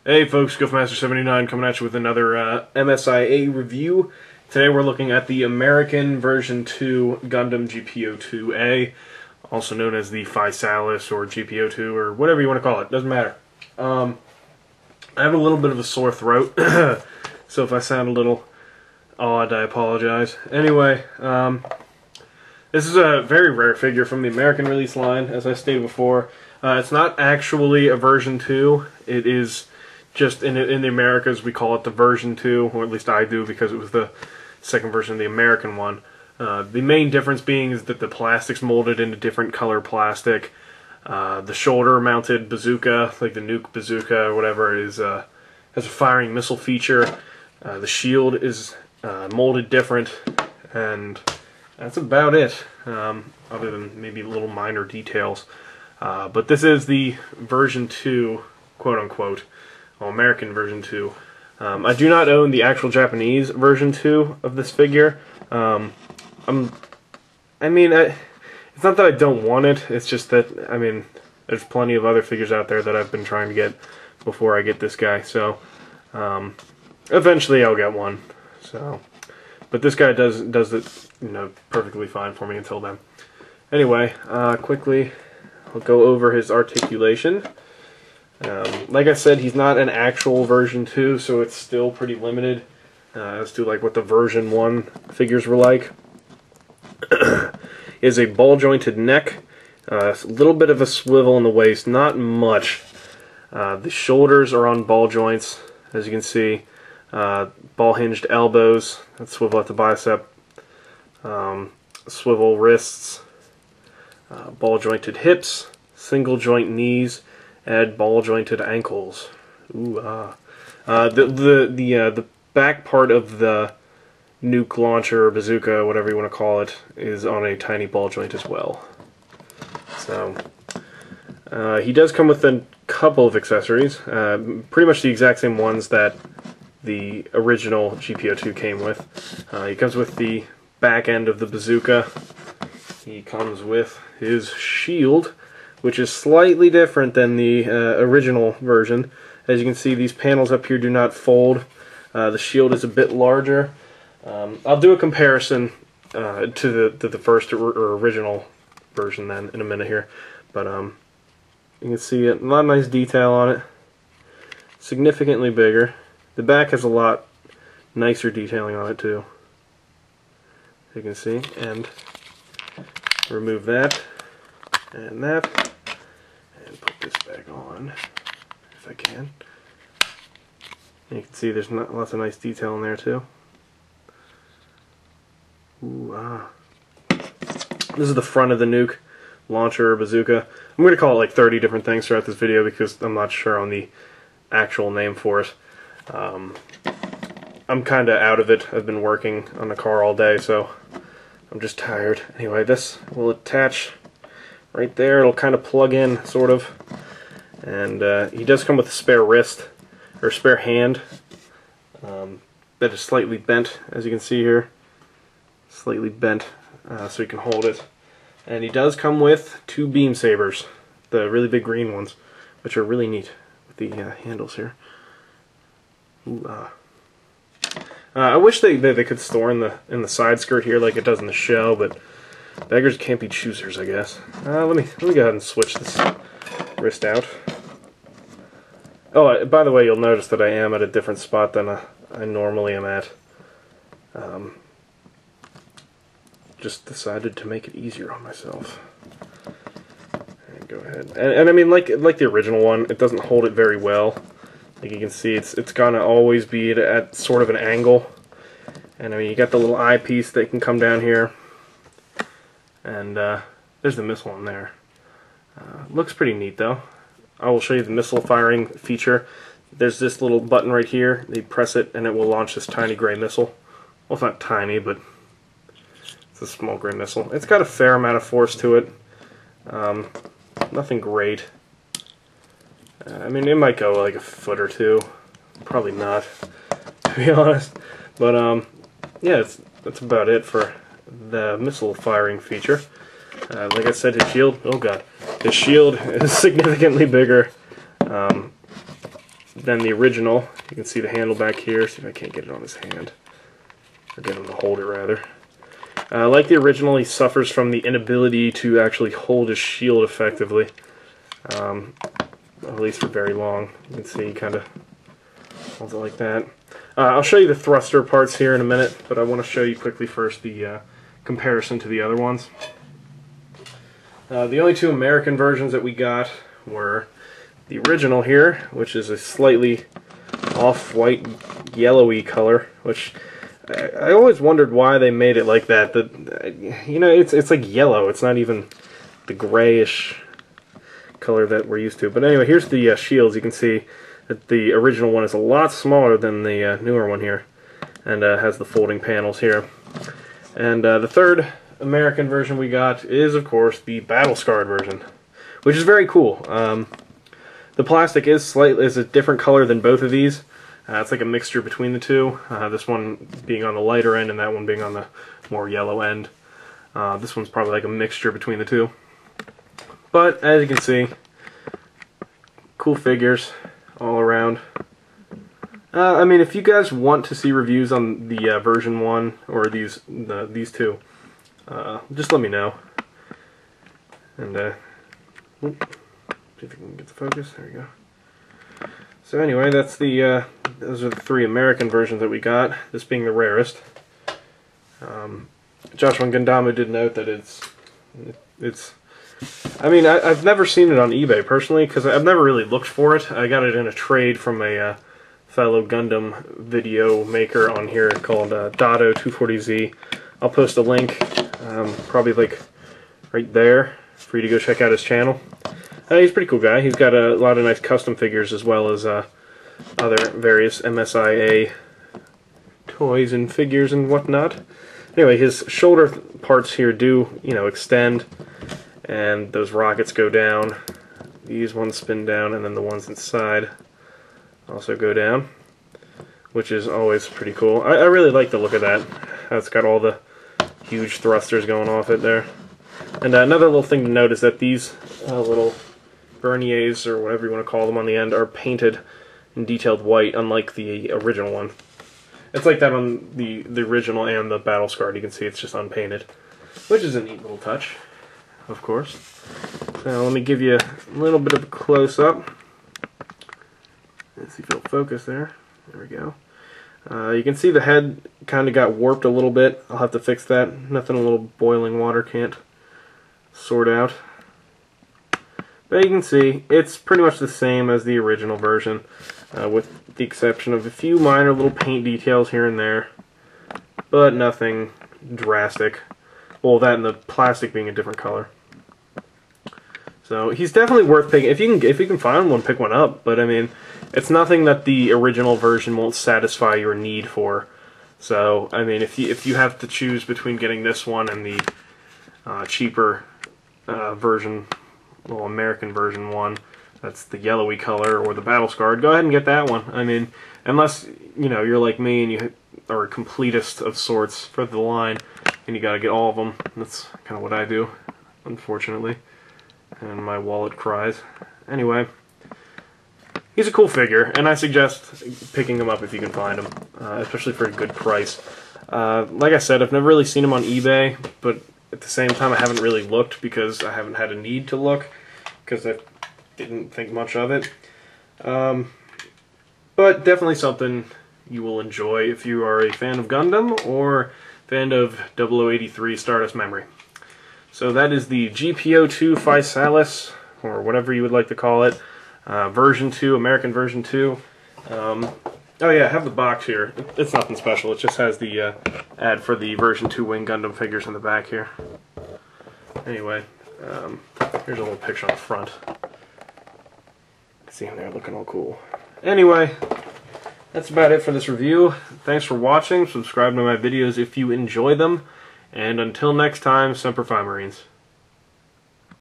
Hey folks, Scuffmaster79 coming at you with another MISA review. Today we're looking at the American version 2 Gundam GP-02A, also known as the Physalis or GP-02 or whatever you want to call it, doesn't matter. I have a little bit of a sore throat, so if I sound a little odd, I apologize. Anyway, this is a very rare figure from the American release line, as I stated before. It's not actually a version 2, it is just in the Americas we call it the version 2, or at least I do because it was the second version of the American one. The main difference being is that the plastic's molded into different color plastic. The shoulder mounted bazooka, like the nuke bazooka or whatever, has a firing missile feature. The shield is molded different, and that's about it, other than maybe little minor details. But this is the version 2, quote unquote. American version 2. I do not own the actual Japanese version 2 of this figure. It's not that I don't want it, it's just that, there's plenty of other figures out there that I've been trying to get before I get this guy, so eventually I'll get one. So, but this guy does it, perfectly fine for me until then. Anyway, quickly, I'll go over his articulation. Like I said, he's not an actual version 2, so it's still pretty limited as to like what the version 1 figures were like. Is a ball-jointed neck, a little bit of a swivel in the waist, not much. The shoulders are on ball joints, as you can see. Ball-hinged elbows that swivel at the bicep. Swivel wrists. Ball-jointed hips. Single-joint knees. And ball-jointed ankles. Ooh, the back part of the nuke launcher, bazooka, whatever you want to call it, is on a tiny ball joint as well. So, he does come with a couple of accessories, pretty much the exact same ones that the original GP-02 came with. He comes with the back end of the bazooka. He comes with his shield, which is slightly different than the original version. As you can see, these panels up here do not fold. The shield is a bit larger. I'll do a comparison to the first or original version then in a minute here. But you can see a lot of nice detail on it. Significantly bigger. The back has a lot nicer detailing on it too. You can see, and remove that and that. Put this back on, if I can. And you can see there's lots of nice detail in there too. Ooh, This is the front of the nuke launcher or bazooka. I'm going to call it like 30 different things throughout this video because I'm not sure on the actual name for it. I'm kind of out of it. I've been working on the car all day, so I'm just tired. Anyway, this will attach right there. It'll kind of plug in, sort of. And he does come with a spare wrist, or spare hand, that is slightly bent, as you can see here. Slightly bent, so you can hold it. And he does come with 2 beam sabers, the really big green ones, which are really neat with the handles here. Ooh, I wish they could store in the side skirt here like it does in the shell, but beggars can't be choosers, I guess. Let me go ahead and switch this wrist out. Oh, by the way, you'll notice that I am at a different spot than I normally am at. Just decided to make it easier on myself. And go ahead. And I mean, like the original one, it doesn't hold it very well. Like you can see, it's gonna always be at sort of an angle. And I mean, you got the little eyepiece that can come down here. And there's the missile in there. Looks pretty neat though. I will show you the missile firing feature. There's this little button right here. You press it and it will launch this tiny gray missile. Well, it's not tiny, but it's a small gray missile. It's got a fair amount of force to it. Nothing great. I mean, it might go like a foot or two. Probably not, to be honest. But yeah, that's about it for the missile firing feature. Like I said, his shield, oh god, his shield is significantly bigger than the original. You can see the handle back here. See if I can't get it on his hand. Or get him to hold it, rather. Like the original, he suffers from the inability to actually hold his shield effectively. At least for very long. You can see he kind of holds it like that. I'll show you the thruster parts here in a minute, but I want to show you quickly first the comparison to the other ones. The only two American versions that we got were the original here, which is a slightly off-white yellowy color, which I always wondered why they made it like that. You know, it's like yellow. It's not even the grayish color that we're used to. But anyway, here's the shields. You can see that the original one is a lot smaller than the newer one here, and has the folding panels here. And the third American version we got is, of course, the battle-scarred version, which is very cool. The plastic is a different color than both of these. It's like a mixture between the two. This one being on the lighter end and that one being on the more yellow end. This one's probably like a mixture between the two. But as you can see, cool figures all around. I mean, if you guys want to see reviews on the version 1 or these two, just let me know. And see if we can get the focus. There we go. So anyway, that's those are the three American versions that we got, this being the rarest. Joshua and Gandamu did note that it's I mean, I've never seen it on eBay personally, because I've never really looked for it. I got it in a trade from a fellow Gundam video maker on here called Dado240Z. I'll post a link, probably like right there, for you to go check out his channel. He's a pretty cool guy. He's got a lot of nice custom figures as well as other various MSIA toys and figures and whatnot. Anyway, his shoulder parts here do, you know, extend, and those rockets go down. These ones spin down, and then the ones inside also go down, which is always pretty cool. I really like the look of that. It's got all the huge thrusters going off it there. And another little thing to note is that these little verniers, or whatever you want to call them on the end, are painted in detailed white, unlike the original one. It's like that on the original and the battle scarred. You can see it's just unpainted, which is a neat little touch, of course. So let me give you a little bit of a close-up. Let's see if it'll focus there. There we go. You can see the head kind of got warped a little bit. I'll have to fix that. Nothing a little boiling water can't sort out. But you can see it's pretty much the same as the original version, with the exception of a few minor little paint details here and there, but nothing drastic. Well, that and the plastic being a different color. So he's definitely worth picking. If you can find one, pick one up. But I mean, it's nothing that the original version won't satisfy your need for. So I mean, if you have to choose between getting this one and the cheaper version, well, American version one, that's the yellowy color, or the battle scarred, go ahead and get that one. I mean, unless you know you're like me and you are a completist of sorts for the line, and you got to get all of them. That's kind of what I do, unfortunately. And my wallet cries. Anyway, he's a cool figure, and I suggest picking him up if you can find him, especially for a good price. Like I said, I've never really seen him on eBay, but at the same time I haven't really looked because I haven't had a need to look, because I didn't think much of it. But definitely something you will enjoy if you are a fan of Gundam or fan of 0083 Stardust Memory. So that is the GP-02 Physalis, or whatever you would like to call it, version 2, American version 2. Oh yeah, I have the box here. It's nothing special, it just has the ad for the version 2 Wing Gundam figures in the back here. Anyway, here's a little picture on the front. See him there looking all cool. Anyway, that's about it for this review. Thanks for watching. Subscribe to my videos if you enjoy them. And until next time, Semper Fi, Marines.